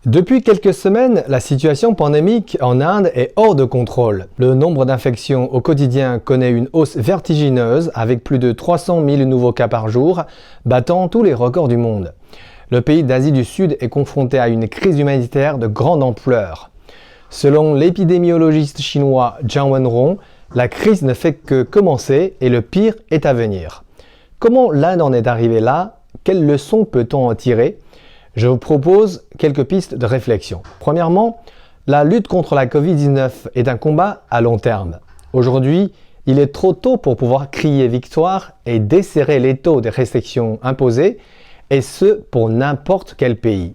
Depuis quelques semaines, la situation pandémique en Inde est hors de contrôle. Le nombre d'infections au quotidien connaît une hausse vertigineuse avec plus de 300 000 nouveaux cas par jour, battant tous les records du monde. Le pays d'Asie du Sud est confronté à une crise humanitaire de grande ampleur. Selon l'épidémiologiste chinois Zhang Wenrong, la crise ne fait que commencer et le pire est à venir. Comment l'Inde en est arrivée là? Quelles leçons peut-on en tirer? Je vous propose quelques pistes de réflexion. Premièrement, la lutte contre la Covid-19 est un combat à long terme. Aujourd'hui, il est trop tôt pour pouvoir crier victoire et desserrer l'étau des restrictions imposées, et ce pour n'importe quel pays.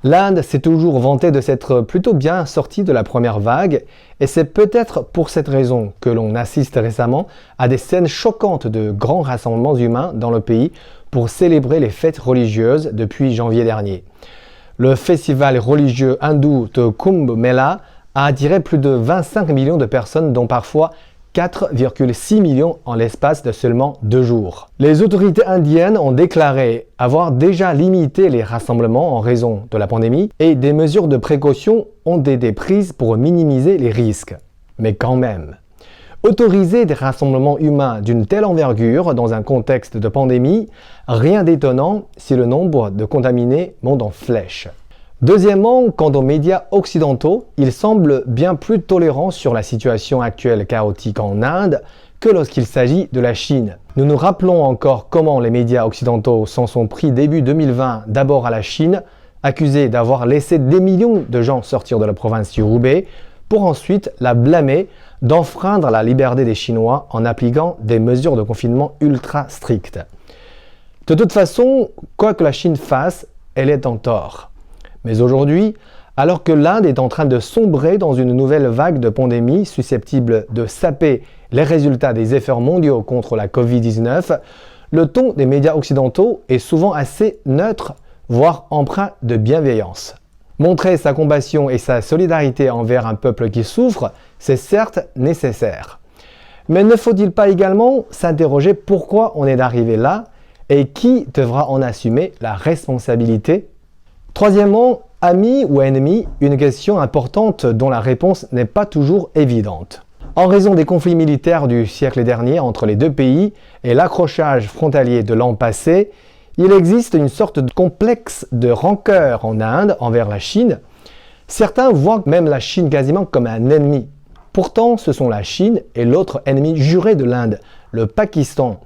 L'Inde s'est toujours vantée de s'être plutôt bien sortie de la première vague, et c'est peut-être pour cette raison que l'on assiste récemment à des scènes choquantes de grands rassemblements humains dans le pays pour célébrer les fêtes religieuses depuis janvier dernier. Le festival religieux hindou de Kumbh Mela a attiré plus de 25 millions de personnes, dont parfois 4,6 millions en l'espace de seulement 2 jours. Les autorités indiennes ont déclaré avoir déjà limité les rassemblements en raison de la pandémie et des mesures de précaution ont été prises pour minimiser les risques. Mais quand même, autoriser des rassemblements humains d'une telle envergure dans un contexte de pandémie, rien d'étonnant si le nombre de contaminés monte en flèche. Deuxièmement, quant aux médias occidentaux, ils semblent bien plus tolérants sur la situation actuelle chaotique en Inde que lorsqu'il s'agit de la Chine. Nous nous rappelons encore comment les médias occidentaux s'en sont pris début 2020 d'abord à la Chine, accusés d'avoir laissé des millions de gens sortir de la province du Hubei, pour ensuite la blâmer d'enfreindre la liberté des Chinois en appliquant des mesures de confinement ultra strictes. De toute façon, quoi que la Chine fasse, elle est en tort. Mais aujourd'hui, alors que l'Inde est en train de sombrer dans une nouvelle vague de pandémie susceptible de saper les résultats des efforts mondiaux contre la Covid-19, le ton des médias occidentaux est souvent assez neutre, voire empreint de bienveillance. Montrer sa compassion et sa solidarité envers un peuple qui souffre, c'est certes nécessaire. Mais ne faut-il pas également s'interroger pourquoi on est arrivé là et qui devra en assumer la responsabilité? Troisièmement, amis ou ennemis, une question importante dont la réponse n'est pas toujours évidente. En raison des conflits militaires du siècle dernier entre les deux pays et l'accrochage frontalier de l'an passé, il existe une sorte de complexe de rancœur en Inde envers la Chine. Certains voient même la Chine quasiment comme un ennemi. Pourtant, ce sont la Chine et l'autre ennemi juré de l'Inde, le Pakistan,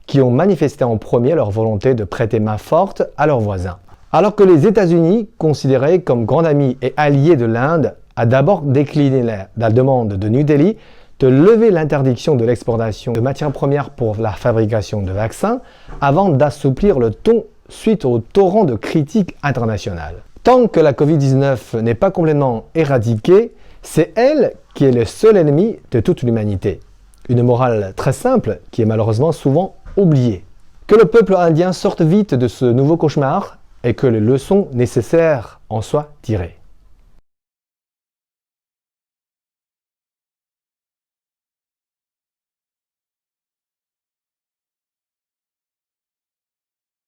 qui ont manifesté en premier leur volonté de prêter main forte à leurs voisins. Alors que les États-Unis, considérés comme grand ami et allié de l'Inde, a d'abord décliné la demande de New Delhi de lever l'interdiction de l'exportation de matières premières pour la fabrication de vaccins avant d'assouplir le ton suite au torrent de critiques internationales. Tant que la Covid-19 n'est pas complètement éradiquée, c'est elle qui est le seul ennemi de toute l'humanité. Une morale très simple qui est malheureusement souvent oubliée. Que le peuple indien sorte vite de ce nouveau cauchemar et que les leçons nécessaires en soient tirées.